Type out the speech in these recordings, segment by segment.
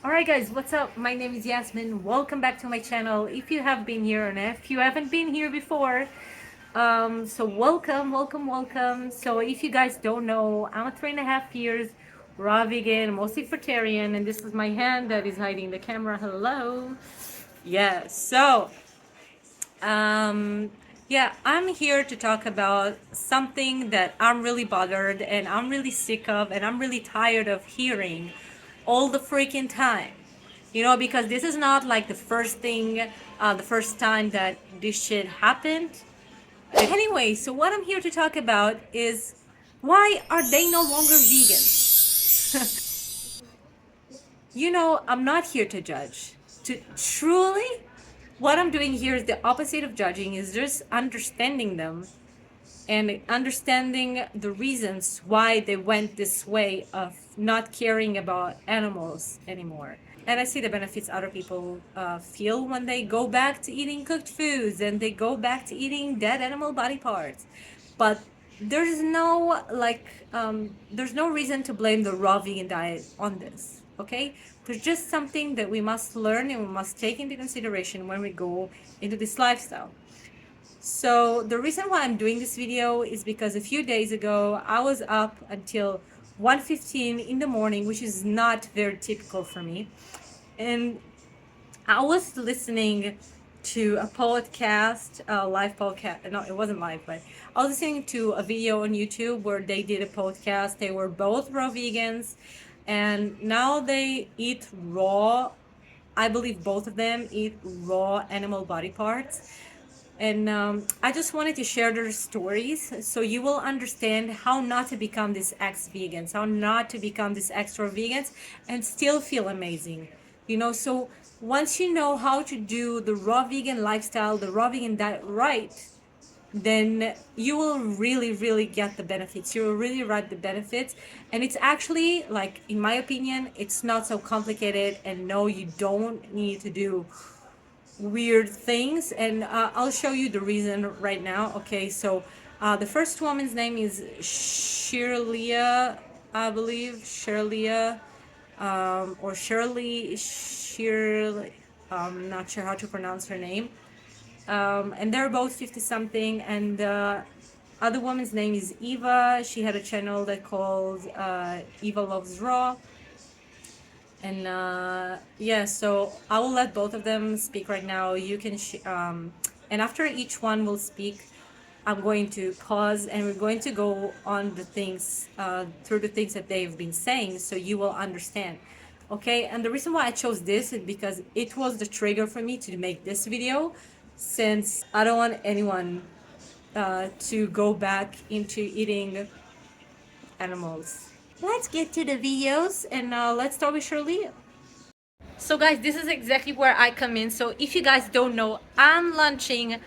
Alright guys, what's up? My name is Yasmin. Welcome back to my channel. If you have been here and if you haven't been here before, so welcome. So if you guys don't know, I'm a 3.5 years raw vegan, mostly vegetarian, and this is my hand that is hiding the camera. Hello. Yeah, so um yeah, I'm here to talk about something that I'm really bothered and I'm really sick of and I'm really tired of hearing all the freaking time. Because this is not like the first time that this shit happened. Anyway, so what I'm here to talk about is why are they no longer vegan? I'm not here to judge. To truly, what I'm doing here is the opposite of judging, is just understanding them and understanding the reasons why they went this way of not caring about animals anymore. And I see the benefits other people feel when they go back to eating cooked foods and they go back to eating dead animal body parts. But there's no reason to blame the raw vegan diet on this. Okay, there's just something that we must learn and we must take into consideration when we go into this lifestyle. So the reason why I'm doing this video is because a few days ago I was up until 1:15 in the morning, which is not very typical for me. And I was listening to a podcast, a live podcast. No, it wasn't live, but I was listening to a video on YouTube where they did a podcast. They were both raw vegans, and now they eat raw. I believe both of them eat raw animal body parts. And I just wanted to share their stories so you will understand how not to become these ex-vegans, how not to become these extra vegans and still feel amazing. So once you know how to do the raw vegan lifestyle, the raw vegan diet right, then you will really, really get the benefits. You will really reap the benefits. And it's actually, like, in my opinion, it's not so complicated. And no, you don't need to do weird things, and I'll show you the reason right now. Okay, so the first woman's name is Shirley, I believe, Shirley, or Shirley. I'm not sure how to pronounce her name. And they're both 50 something, and the other woman's name is Eva. She had a channel that called Eva Loves Raw. And yeah, so I will let both of them speak right now. You can, and after each one will speak, I'm going to pause and we're going to go on the things, through the things that they've been saying, so you will understand. Okay, and the reason why I chose this is because it was the trigger for me to make this video, since I don't want anyone to go back into eating animals. Let's get to the videos, and let's start with Shirley. So guys, this is exactly where I come in. So if you guys don't know, I'm launching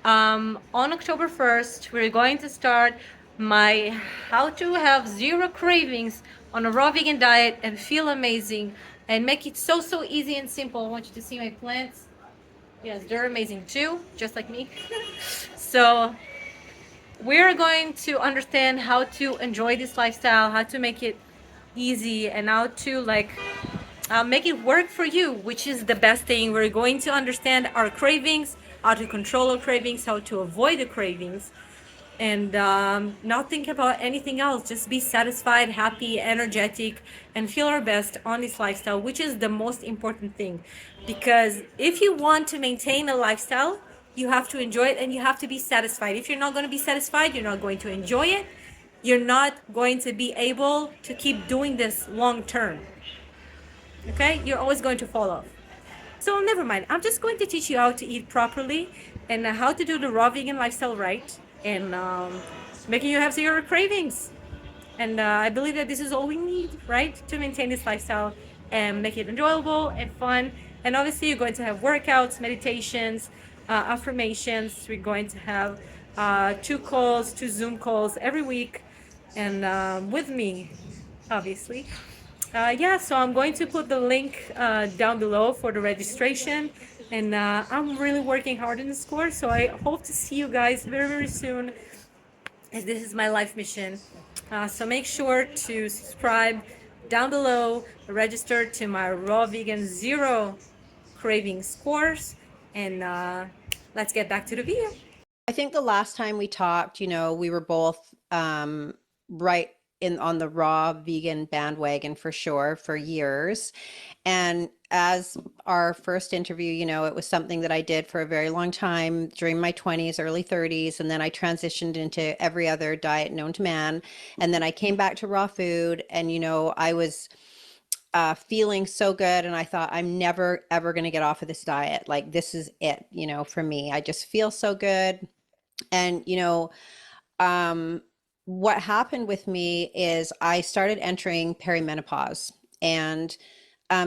on October 1st. We're going to start my how to have zero cravings on a raw vegan diet and feel amazing and make it so easy and simple. I want you to see my plants. Yes, they're amazing too, just like me. So we're going to understand how to enjoy this lifestyle, how to make it easy, and how to make it work for you, which is the best thing. We're going to understand our cravings, how to control our cravings, how to avoid the cravings, and not think about anything else. Just be satisfied, happy, energetic, and feel our best on this lifestyle, which is the most important thing. Because if you want to maintain a lifestyle, you have to enjoy it and you have to be satisfied. If you're not going to be satisfied, you're not going to enjoy it. You're not going to be able to keep doing this long term. Okay, you're always going to fall off. So never mind, I'm just going to teach you how to eat properly and how to do the raw vegan lifestyle right, and making you have zero cravings. And I believe that this is all we need, right, to maintain this lifestyle and make it enjoyable and fun. And obviously you're going to have workouts, meditations, affirmations. We're going to have 2 Zoom calls every week, and with me, obviously. Yeah, so I'm going to put the link down below for the registration, and I'm really working hard on this course, so I hope to see you guys very soon, as this is my life mission. So make sure to subscribe, down below, register to my raw vegan zero cravings course, and let's get back to the video. I think the last time we talked, we were both right in on the raw vegan bandwagon for sure for years. And as our first interview, it was something that I did for a very long time during my 20s, early 30s, and then I transitioned into every other diet known to man. And then I came back to raw food, and I was feeling so good, and I thought, I'm never ever going to get off of this diet. Like, this is it, for me. I just feel so good. And, um, what happened with me is I started entering perimenopause, and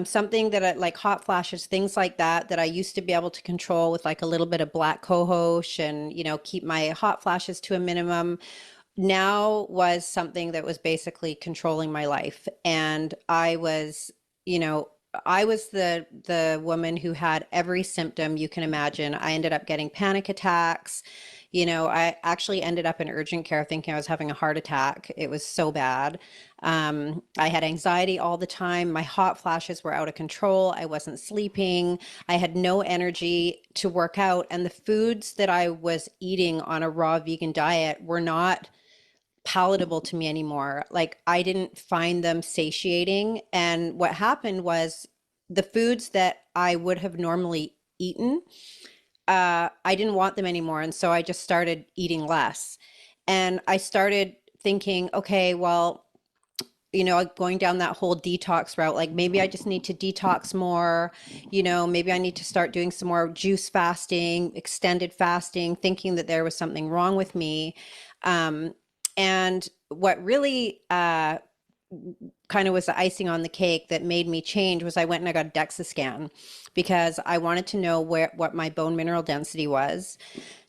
something that like hot flashes, things like that I used to be able to control with like a little bit of black cohosh and, keep my hot flashes to a minimum, now was something that was basically controlling my life. And you know, I was the woman who had every symptom you can imagine. I ended up getting panic attacks. I actually ended up in urgent care thinking I was having a heart attack. It was so bad. I had anxiety all the time. My hot flashes were out of control. I wasn't sleeping. I had no energy to work out. And the foods that I was eating on a raw vegan diet were not palatable to me anymore. Like, I didn't find them satiating. And what happened was the foods that I would have normally eaten, I didn't want them anymore. And so I just started eating less. And I started thinking, okay, well, going down that whole detox route, like maybe I just need to detox more, maybe I need to start doing some more juice fasting, extended fasting, thinking that there was something wrong with me. And what really kind of was the icing on the cake that made me change was I went and I got a DEXA scan because I wanted to know what my bone mineral density was,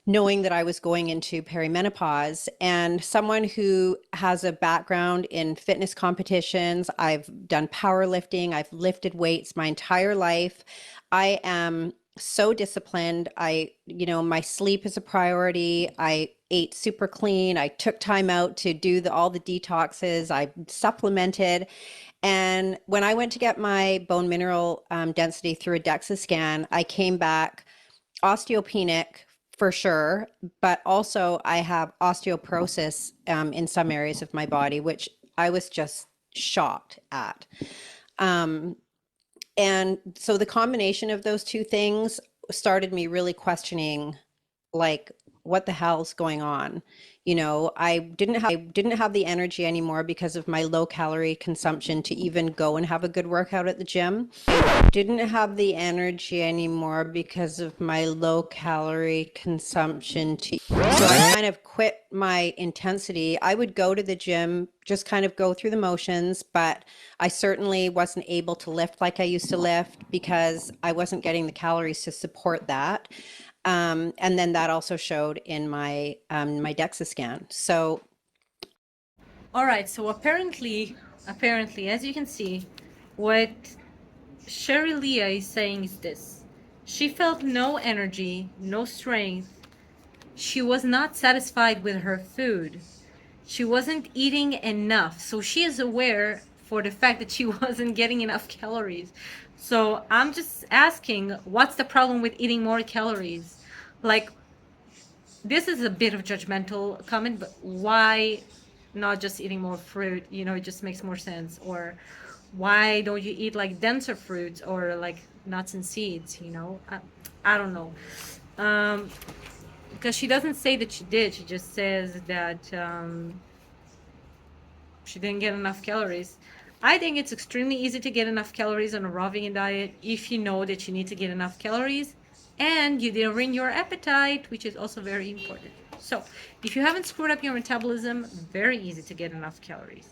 knowing that I was going into perimenopause. And someone who has a background in fitness competitions, I've done powerlifting, I've lifted weights my entire life. I am so disciplined. My sleep is a priority. I ate super clean. I took time out to do all the detoxes. I supplemented. And when I went to get my bone mineral density through a DEXA scan, I came back osteopenic for sure, but also I have osteoporosis in some areas of my body, which I was just shocked at. And so the combination of those two things started me really questioning, like, what the hell's going on? I didn't have the energy anymore because of my low calorie consumption to even go and have a good workout at the gym. Didn't have the energy anymore because of my low calorie consumption to, so I kind of quit my intensity. I would go to the gym, just kind of go through the motions, but I certainly wasn't able to lift like I used to lift because I wasn't getting the calories to support that. And then that also showed in my DEXA scan. So, All right, so apparently, as you can see, what Shirley is saying is this. She felt no energy, no strength. She was not satisfied with her food. She wasn't eating enough. So she is aware for the fact that she wasn't getting enough calories. So I'm just asking, what's the problem with eating more calories? Like, this is a bit of judgmental comment, but why not just eating more fruit? It just makes more sense. Or why don't you eat like denser fruits or like nuts and seeds? I don't know. Because she doesn't say that she did. She just says that she didn't get enough calories. I think it's extremely easy to get enough calories on a raw vegan diet if you know that you need to get enough calories and you didn't ruin your appetite, which is also very important. So if you haven't screwed up your metabolism, very easy to get enough calories.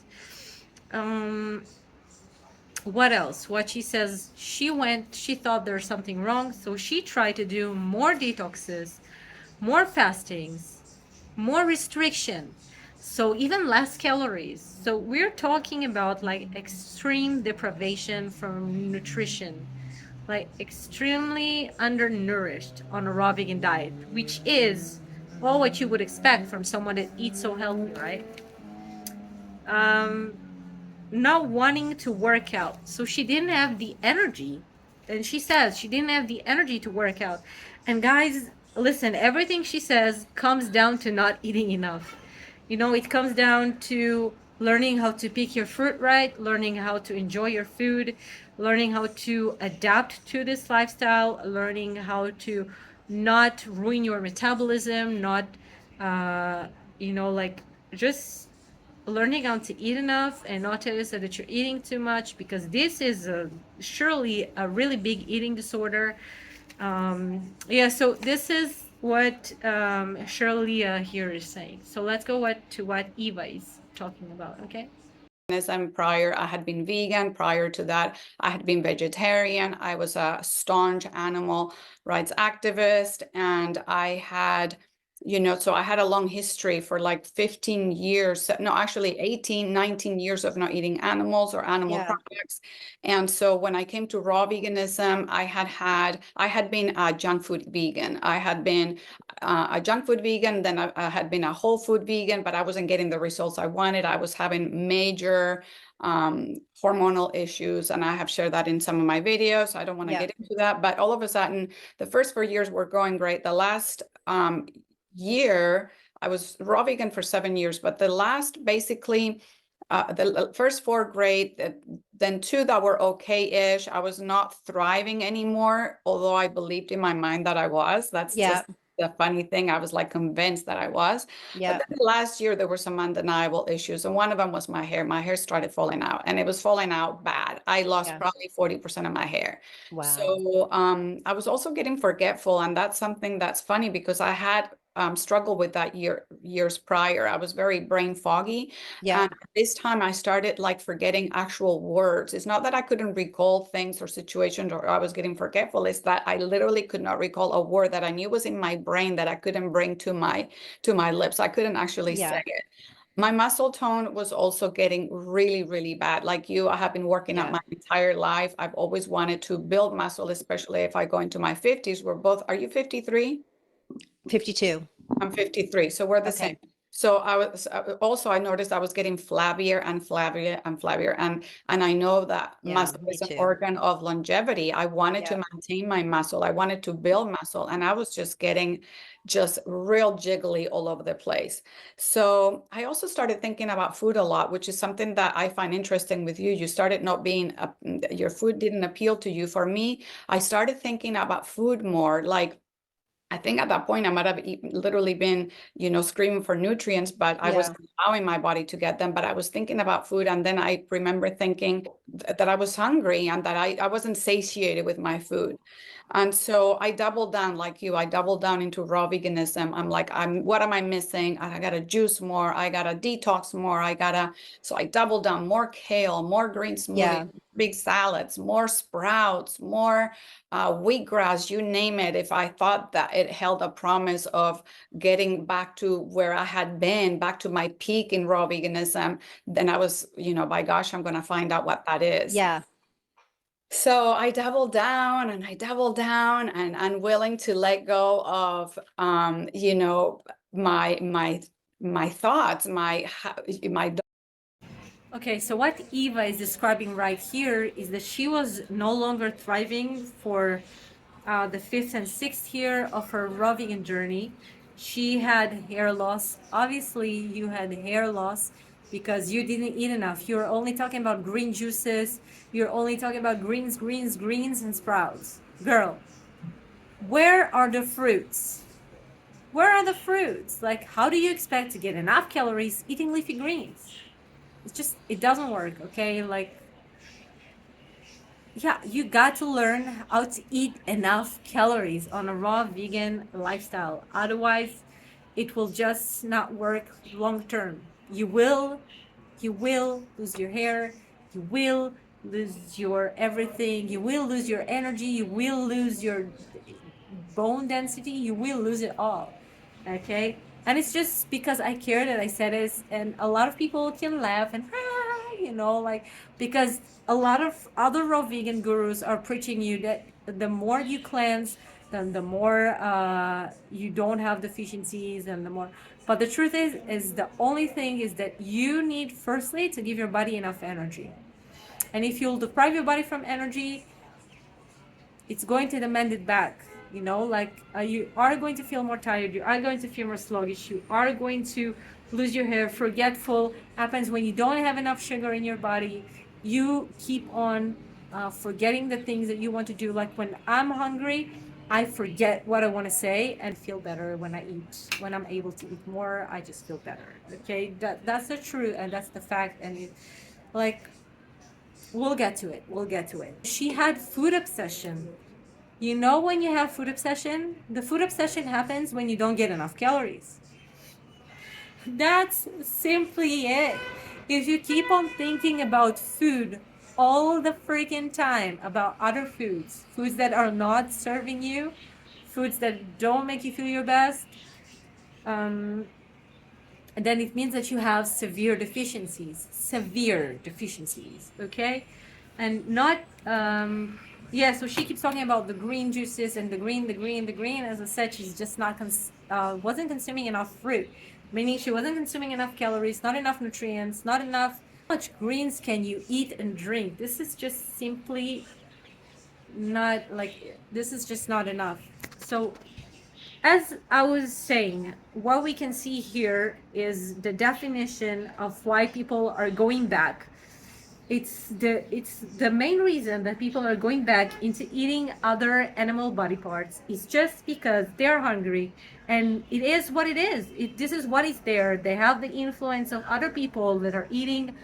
What else? What she says, she thought there's something wrong, so she tried to do more detoxes, more fastings, more restriction, so even less calories. So we're talking about like extreme deprivation from nutrition, like extremely undernourished on a raw vegan diet, which is all what you would expect from someone that eats so healthy, right? not wanting to work out. So she didn't have the energy. And she says she didn't have the energy to work out. And guys, listen, everything she says comes down to not eating enough. You know, it comes down to learning how to pick your fruit right, learning how to enjoy your food, learning how to adapt to this lifestyle, learning how to not ruin your metabolism, not, uh, like just learning how to eat enough and not tell yourself that you're eating too much, because this is surely a really big eating disorder. Yeah, so this is what Shirley here is saying. So let's go to what Eva is talking about, okay? Prior, I had been vegan. Prior to that, I had been vegetarian. I was a staunch animal rights activist, and I had, so I had a long history for like 15 years, no, actually 18, 19 years of not eating animals or animal products. And so when I came to raw veganism, I had been a junk food vegan. I had been a junk food vegan, then I had been a whole food vegan, but I wasn't getting the results I wanted. I was having major hormonal issues, and I have shared that in some of my videos. I don't want to get into that, but all of a sudden, the first 4 years were going great. The last year, I was raw vegan for 7 years, but the last basically the first 4 great, then 2 that were okay-ish. I was not thriving anymore, although I believed in my mind that I was. That's just the funny thing. I was like convinced that I was. But then last year there were some undeniable issues, and one of them was my hair. My hair started falling out, and it was falling out bad. I lost probably 40% of my hair. Wow. So I was also getting forgetful, and that's something that's funny because I had struggled with that years prior. I was very brain foggy. Yeah. And this time I started like forgetting actual words. It's not that I couldn't recall things or situations or I was getting forgetful. It's that I literally could not recall a word that I knew was in my brain that I couldn't bring to my lips. I couldn't actually say it. My muscle tone was also getting really, really bad. Like you, I have been working out my entire life. I've always wanted to build muscle, especially if I go into my 50s. Are you 53? 52. I'm 53, so we're the same. So I noticed I was getting flabbier and flabbier and flabbier, and I know that muscle is an organ of longevity. I wanted to maintain my muscle. I wanted to build muscle, and I was just getting just real jiggly all over the place. So I also started thinking about food a lot, which is something that I find interesting with you. You started not being your food didn't appeal to you. For me, I started thinking about food more. Like, I think at that point I might have literally been, screaming for nutrients, but I was allowing my body to get them. But I was thinking about food. And then I remember thinking that I was hungry and that I wasn't satiated with my food. And so I doubled down like you. I doubled down into raw veganism. I'm like, what am I missing? I gotta juice more. I gotta detox more. So I doubled down, more kale, more green smoothies, big salads, more sprouts, more wheatgrass, you name it. If I thought that it held a promise of getting back to where I had been, back to my peak in raw veganism, then I was, by gosh, I'm going to find out what that is. So I doubled down and I doubled down, and unwilling to let go of, my thoughts, my. Okay, so what Eva is describing right here is that she was no longer thriving for the 5th and 6th year of her raw vegan journey. She had hair loss. Obviously, you had hair loss because you didn't eat enough. You're only talking about green juices. You're only talking about greens, and sprouts. Girl, where are the fruits? Where are the fruits? Like, how do you expect to get enough calories eating leafy greens? It doesn't work, okay? Like, yeah, you got to learn how to eat enough calories on a raw vegan lifestyle. Otherwise, it will just not work long term. You will lose your hair. You will lose your everything. You will lose your energy. You will lose your bone density. You will lose it all. Okay? And it's just because I care that I said it, and a lot of people can laugh and like, because a lot of other raw vegan gurus are preaching you that the more you cleanse, then the more you don't have deficiencies, and the more. But the truth is the only thing is that you need firstly to give your body enough energy. And if you'll deprive your body from energy, it's going to demand it back. You know, like you are going to feel more tired, you are going to feel more sluggish, you are going to lose your hair, forgetful happens when you don't have enough sugar in your body. You keep on forgetting the things that you want to do. Like when I'm hungry, I forget what I want to say and feel better when I eat. When I'm able to eat more, I just feel better. Okay, that's the truth and that's the fact. And it, like, we'll get to it. We'll get to it. She had food obsession. You know, when you have food obsession, the food obsession happens when you don't get enough calories. That's simply it. If you keep on thinking about food all the freaking time, about other foods, foods that are not serving you, foods that don't make you feel your best, um, then it means that you have severe deficiencies, okay? And not, yeah, so she keeps talking about the green juices and the green. As I said, she's just not, wasn't consuming enough fruit, meaning she wasn't consuming enough calories, not enough nutrients, not enough. How much greens can you eat and drink? This is just simply not like, this is just not enough. So as I was saying, what we can see here is the definition of why people are going back. It's the main reason that people are going back into eating other animal body parts is just because they're hungry, and it is what it is. This is what is there. They have the influence of other people that are eating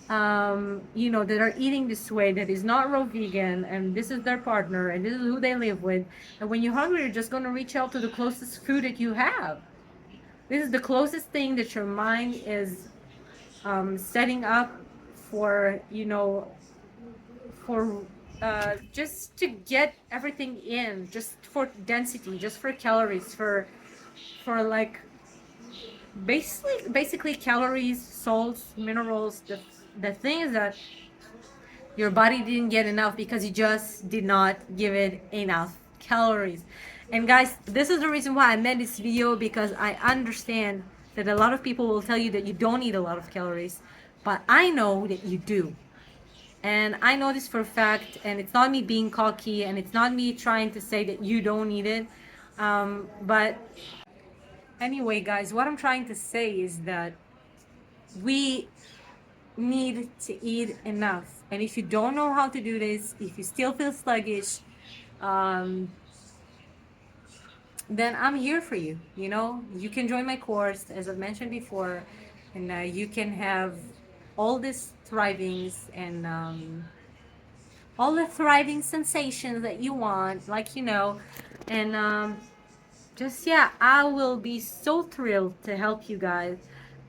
that are eating this way, that is not raw vegan, and this is their partner, and this is who they live with. And when you're hungry, you're just going to reach out to the closest food that you have. This is the closest thing that your mind is setting up for, for just to get everything in, just for density, just for calories, for like basically calories, salts, minerals, the things that your body didn't get enough because you just did not give it enough calories. And guys, this is the reason why I made this video, because I understand that a lot of people will tell you that you don't need a lot of calories, but I know that you do. And I know this for a fact, and it's not me being cocky, and it's not me trying to say that you don't need it. But anyway, guys, what I'm trying to say is that we need to eat enough. And if you don't know how to do this, if you still feel sluggish, then I'm here for you. You know, you can join my course, as I've mentioned before, and you can have all these thrivings and all the thriving sensations that you want, like, and just, yeah, I will be so thrilled to help you guys.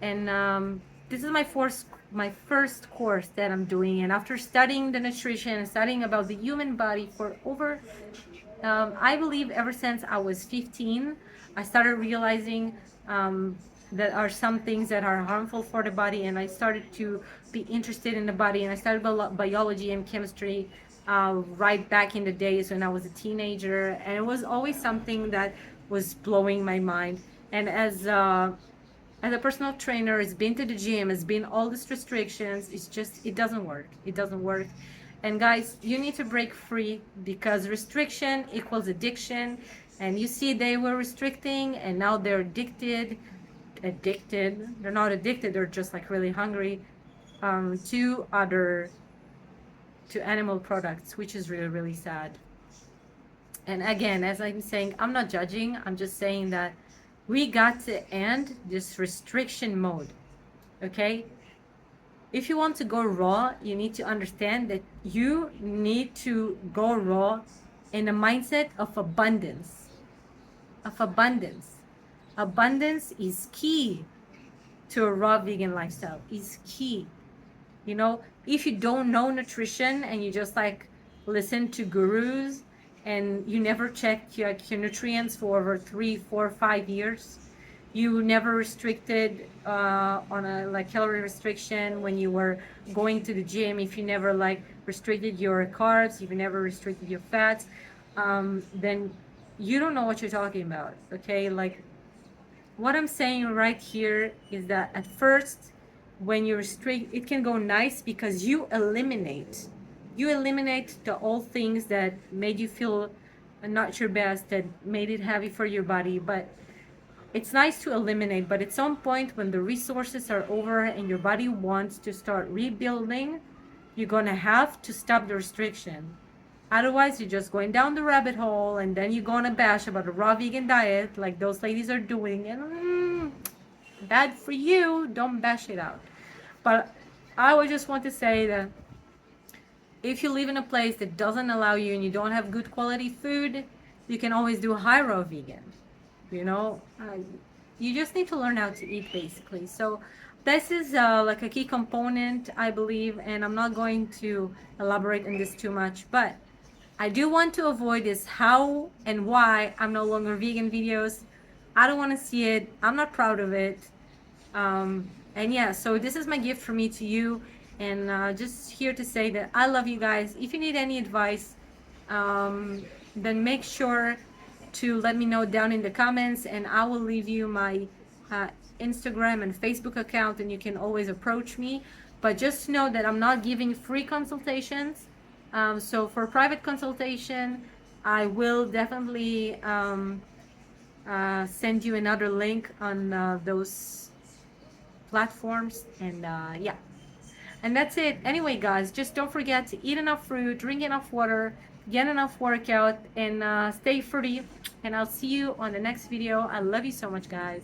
And this is my first course that I'm doing, and after studying the nutrition and studying about the human body for over I believe ever since I was 15, I started realizing that are some things that are harmful for the body, and I started to be interested in the body, and I started biology and chemistry right back in the days when I was a teenager, and it was always something that was blowing my mind. And as a personal trainer, has been to the gym, has been all these restrictions, it doesn't work. It doesn't work. And guys, you need to break free, because restriction equals addiction. And you see, they were restricting and now they're addicted. They're not addicted, they're just like really hungry to animal products, which is really, really sad. And again, as I'm saying, I'm not judging, I'm just saying that we got to end this restriction mode, okay? If you want to go raw, you need to understand that you need to go raw in a mindset of abundance. Abundance is key to a raw vegan lifestyle, is key. You know, if you don't know nutrition and you just like listen to gurus and you never check your nutrients for over 3, 4, 5 years, you never restricted on a like calorie restriction when you were going to the gym, if you never like restricted your carbs, if you never restricted your fats, then you don't know what you're talking about, okay? Like, what I'm saying right here is that at first, when you restrict, it can go nice because you eliminate the old things that made you feel not your best, that made it heavy for your body. But it's nice to eliminate, but at some point when the resources are over and your body wants to start rebuilding, you're gonna have to stop the restriction. Otherwise, you're just going down the rabbit hole, and then you're gonna bash about a raw vegan diet like those ladies are doing, and bad for you. Don't bash it out. But I would just want to say that if you live in a place that doesn't allow you and you don't have good quality food, you can always do high raw vegan. You know, you just need to learn how to eat basically. So this is like a key component, I believe, and I'm not going to elaborate on this too much, but I do want to avoid this how and why I'm no longer vegan videos. I don't want to see it. I'm not proud of it. And yeah, so this is my gift from me to you, and just here to say that I love you guys. If you need any advice, then make sure to let me know down in the comments, and I will leave you my Instagram and Facebook account, and you can always approach me. But just know that I'm not giving free consultations. So for private consultation, I will definitely send you another link on those platforms. And yeah, and that's it. Anyway, guys, just don't forget to eat enough fruit, drink enough water, get enough workout, and stay fruity. And I'll see you on the next video. I love you so much, guys.